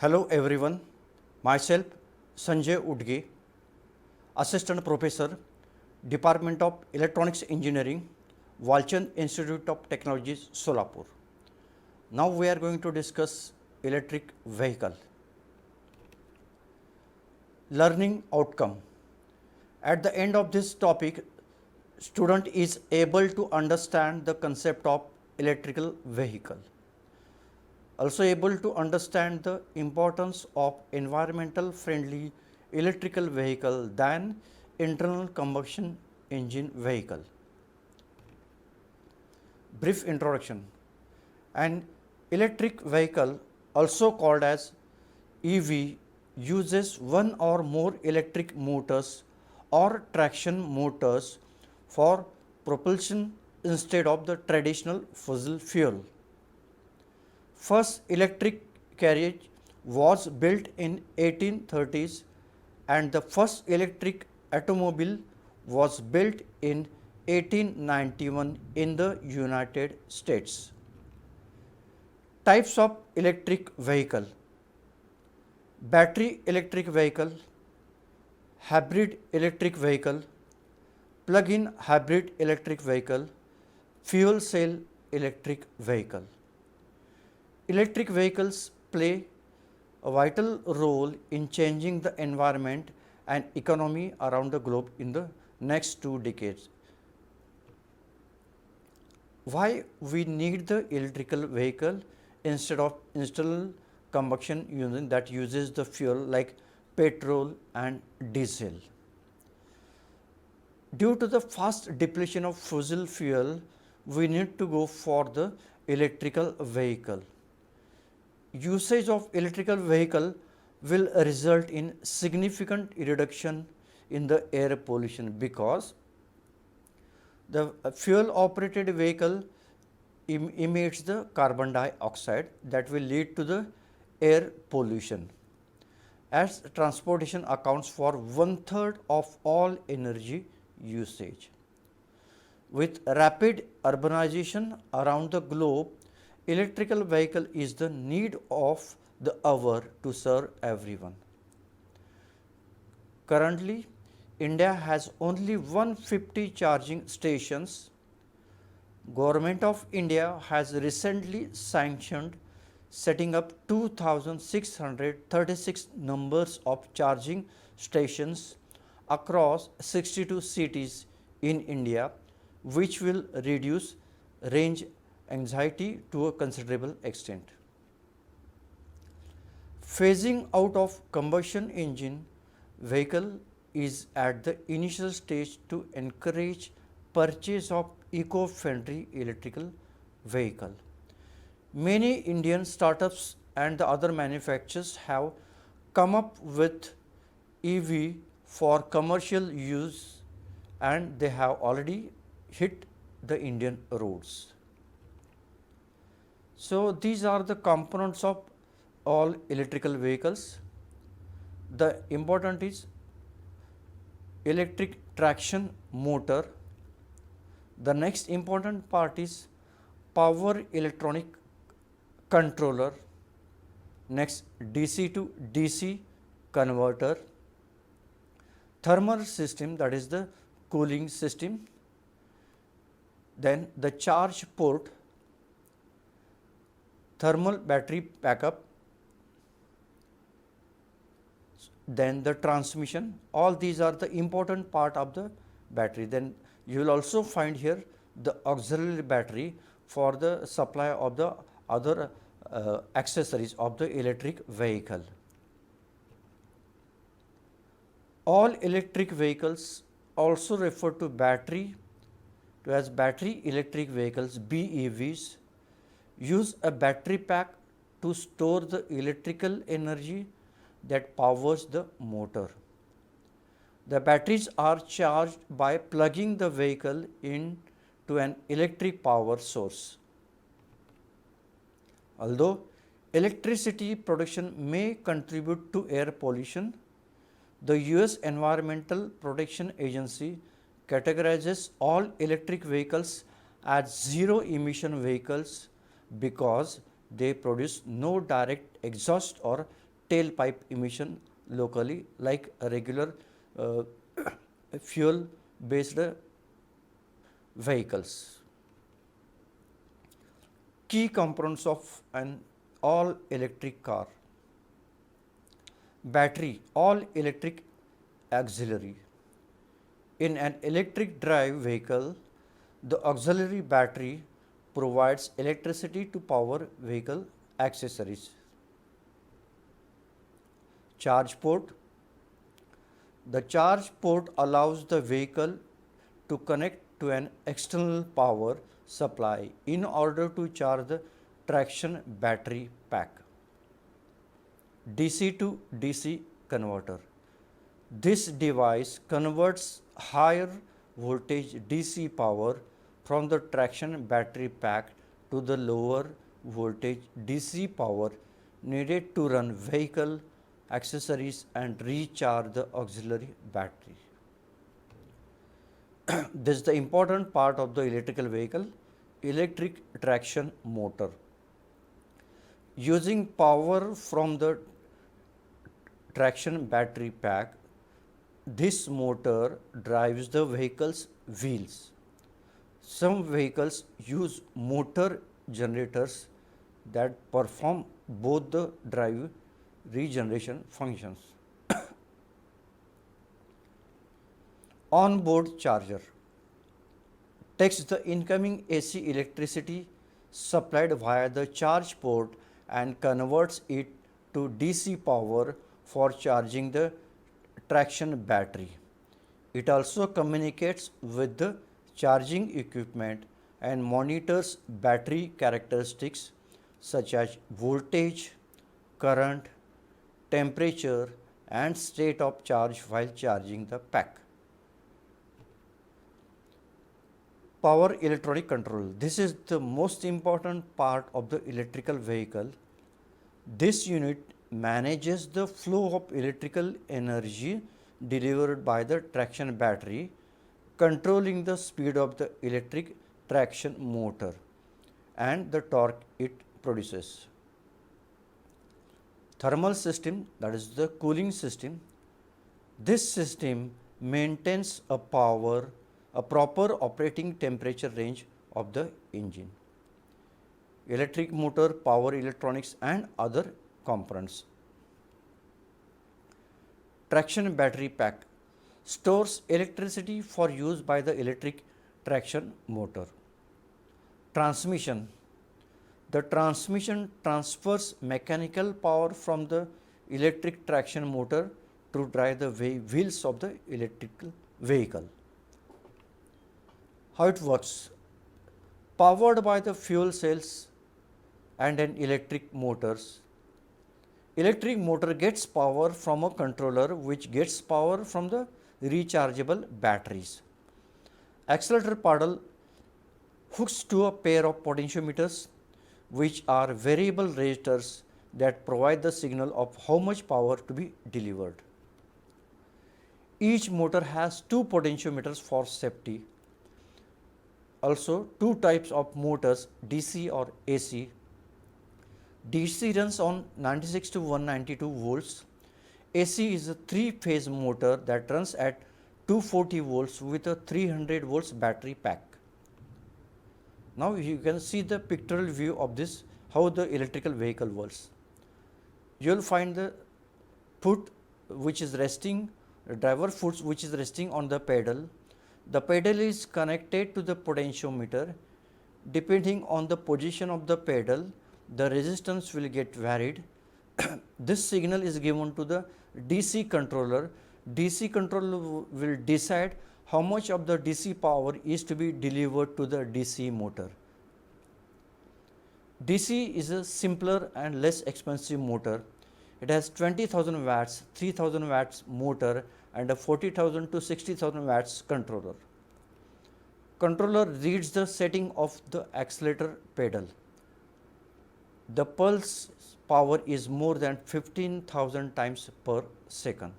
Hello everyone, myself Sanjay A, Assistant Professor, Department of Electronics Engineering, Walchand Institute of Technologies, Solapur. Now we are going to discuss electric vehicle. Learning outcome. At the end of this topic, student is able to understand the concept of electrical vehicle. Also able to understand the importance of environmental friendly electrical vehicle than internal combustion engine vehicle. Brief introduction. An electric vehicle, also called as EV, uses one or more electric motors or traction motors for propulsion instead of the traditional fossil fuel. First electric carriage was built in 1830s and the first electric automobile was built in 1891 in the United States. Types of electric vehicle: battery electric vehicle, hybrid electric vehicle, plug-in hybrid electric vehicle, fuel cell electric vehicle. Electric vehicles play a vital role in changing the environment and economy around the globe in the next 2 decades. Why we need the electrical vehicle instead of internal combustion engine that uses the fuel like petrol and diesel? Due to the fast depletion of fossil fuel, we need to go for the electrical vehicle. Usage of electrical vehicle will result in significant reduction in the air pollution because the fuel operated vehicle emits the carbon dioxide that will lead to the air pollution, as transportation accounts for 1/3 of all energy usage. With rapid urbanization around the globe, electrical vehicle is the need of the hour to serve everyone. Currently, India has only 150 charging stations. Government of India has recently sanctioned setting up 2,636 numbers of charging stations across 62 cities in India, which will reduce range anxiety to a considerable extent. Phasing out of combustion engine vehicle is at the initial stage to encourage purchase of eco-friendly electrical vehicle. Many Indian startups and the other manufacturers have come up with EV for commercial use and they have already hit the Indian roads. So, these are the components of all electrical vehicles. The important is electric traction motor. The next important part is power electronic controller. Next, DC to DC converter, thermal system, that is the cooling system, then the charge port, thermal battery backup, then the transmission. All these are the important part of the battery. Then you will also find here the auxiliary battery for the supply of the other accessories of the electric vehicle. All electric vehicles, also referred to battery as battery electric vehicles, BEVs, use a battery pack to store the electrical energy that powers the motor. The batteries are charged by plugging the vehicle into an electric power source. Although electricity production may contribute to air pollution, the US Environmental Protection Agency categorizes all electric vehicles as zero emission vehicles because they produce no direct exhaust or tailpipe emission locally like a regular fuel based vehicles. Key components of an all electric car: battery, all electric auxiliary. In an electric drive vehicle, the auxiliary battery provides electricity to power vehicle accessories. Charge port. The charge port allows the vehicle to connect to an external power supply in order to charge the traction battery pack. DC to DC converter. This device converts higher voltage DC power from the traction battery pack to the lower voltage DC power needed to run vehicle accessories and recharge the auxiliary battery. This is the important part of the electrical vehicle: electric traction motor. Using power from the traction battery pack, this motor drives the vehicle's wheels. Some vehicles use motor generators that perform both the drive regeneration functions. On-board charger takes the incoming AC electricity supplied via the charge port and converts it to DC power for charging the traction battery. It also communicates with the charging equipment and monitors battery characteristics such as voltage, current, temperature and state of charge while charging the pack. Power electronic control. This is the most important part of the electrical vehicle. This unit manages the flow of electrical energy delivered by the traction battery, controlling the speed of the electric traction motor and the torque it produces. Thermal system, that is the cooling system. This system maintains a proper operating temperature range of the engine. Electric motor, power electronics and other components. Traction battery pack stores electricity for use by the electric traction motor. Transmission. The transmission transfers mechanical power from the electric traction motor to drive the wheels of the electrical vehicle. How it works? Powered by the fuel cells and an electric motors. Electric motor gets power from a controller which gets power from the rechargeable batteries. Accelerator pedal hooks to a pair of potentiometers which are variable resistors that provide the signal of how much power to be delivered. Each motor has two potentiometers for safety. Also, two types of motors, DC or AC. DC runs on 96 to 192 volts. AC is a three-phase motor that runs at 240 volts with a 300 volts battery pack. Now, you can see the pictorial view of this, how the electrical vehicle works. You will find the foot which is resting, the driver foot which is resting on the pedal. The pedal is connected to the potentiometer. Depending on the position of the pedal, the resistance will get varied. This signal is given to the DC controller. DC controller will decide how much of the DC power is to be delivered to the DC motor. DC is a simpler and less expensive motor. It has 20,000 watts, 3,000 watts motor and a 40,000 to 60,000 watts controller. Controller reads the setting of the accelerator pedal. The pulse power is more than 15,000 times per second.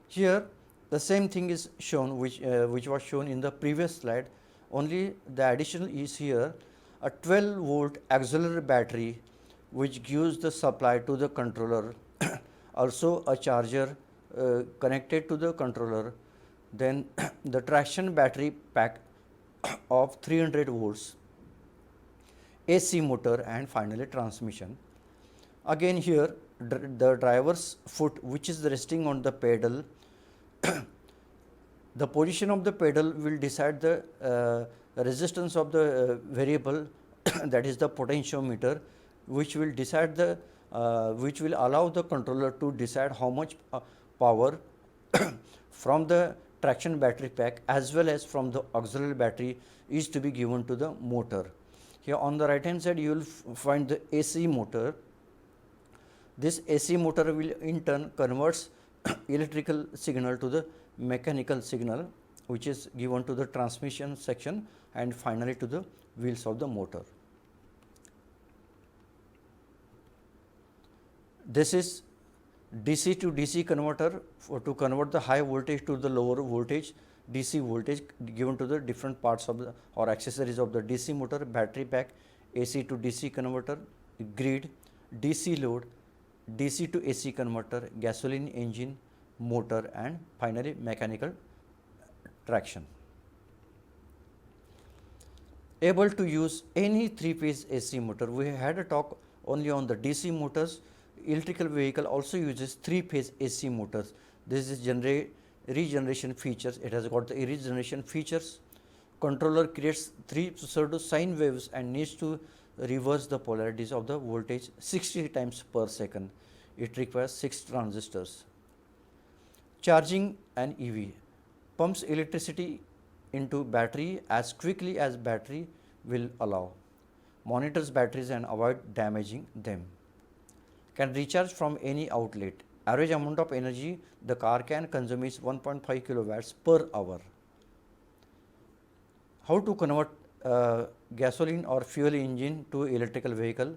Here the same thing is shown which was shown in the previous slide, only the addition is here a 12 volt auxiliary battery which gives the supply to the controller, also a charger connected to the controller, then the traction battery pack of 300 volts, AC motor, and finally transmission. Again here the driver's foot, which is resting on the pedal, the position of the pedal will decide the resistance of the variable that is the potentiometer, which will decide the which will allow the controller to decide how much power from the traction battery pack as well as from the auxiliary battery is to be given to the motor. Here on the right hand side you will find the AC motor. This AC motor will in turn converts electrical signal to the mechanical signal, which is given to the transmission section and finally to the wheels of the motor. This is DC to DC converter to convert the high voltage to the lower voltage DC voltage given to the different parts of the or accessories of the DC motor, battery pack, AC to DC converter, grid, DC load, DC to AC converter, gasoline engine, motor, and finally mechanical traction. Able to use any 3-phase AC motor. We had a talk only on the DC motors. Electrical vehicle also uses 3-phase AC motors. This is regeneration features. It has got the regeneration features. Controller creates 3 pseudo sine waves and needs to reverse the polarities of the voltage 60 times per second. It requires 6 transistors. Charging an EV pumps electricity into battery as quickly as battery will allow. Monitors batteries and avoid damaging them. Can recharge from any outlet. Average amount of energy the car can consume is 1.5 kilowatts per hour. How to convert gasoline or fuel engine to electrical vehicle?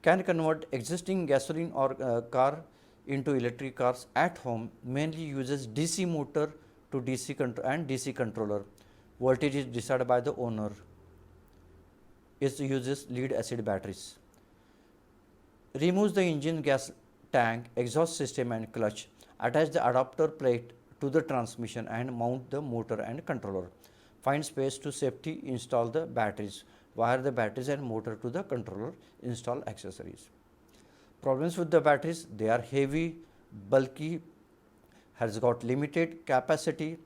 Can convert existing gasoline or car into electric cars at home. Mainly uses DC motor to DC and DC controller. Voltage is decided by the owner. It uses lead acid batteries. Removes the engine gas tank, exhaust system and clutch. Attach the adapter plate to the transmission and mount the motor and controller. Find space to safety install the batteries. Wire the batteries and motor to the controller. Install accessories. Problems with the batteries: they are heavy, bulky, has got limited capacity,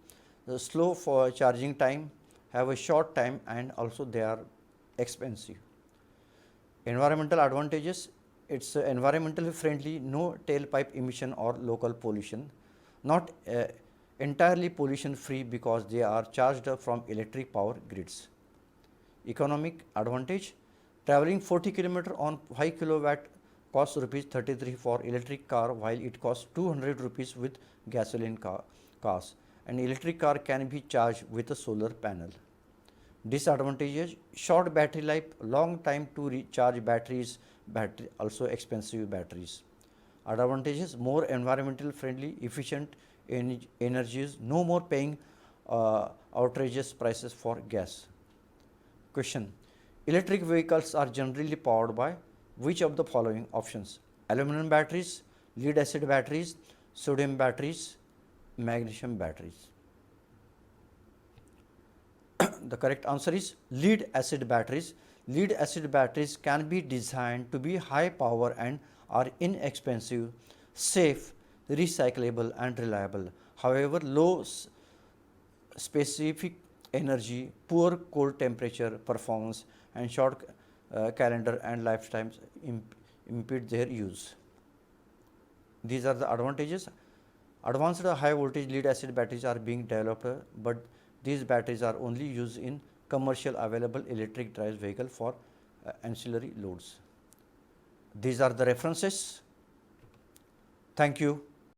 slow for charging time, have a short time, and also they are expensive. Environmental advantages: it's environmentally friendly, no tailpipe emission or local pollution, not entirely pollution free because they are charged from electric power grids. Economic advantage: traveling 40 km on 5 kilowatt costs rupees 33 for electric car, while it costs 200 rupees with gasoline cars. An electric car can be charged with a solar panel. Disadvantages: short battery life, long time to recharge batteries, also expensive batteries. Advantages: more environmental friendly, efficient energies, no more paying outrageous prices for gas. Question: electric vehicles are generally powered by which of the following options? Aluminum batteries, lead acid batteries, sodium batteries, magnesium batteries. The correct answer is lead acid batteries. Lead acid batteries can be designed to be high power and are inexpensive, safe, recyclable and reliable. However, low specific energy, poor cold temperature performance and short calendar and lifetimes impede their use. These are the advantages. Advanced high voltage lead acid batteries are being developed, but these batteries are only used in commercial available electric drive vehicle for ancillary loads. These are the references. Thank you.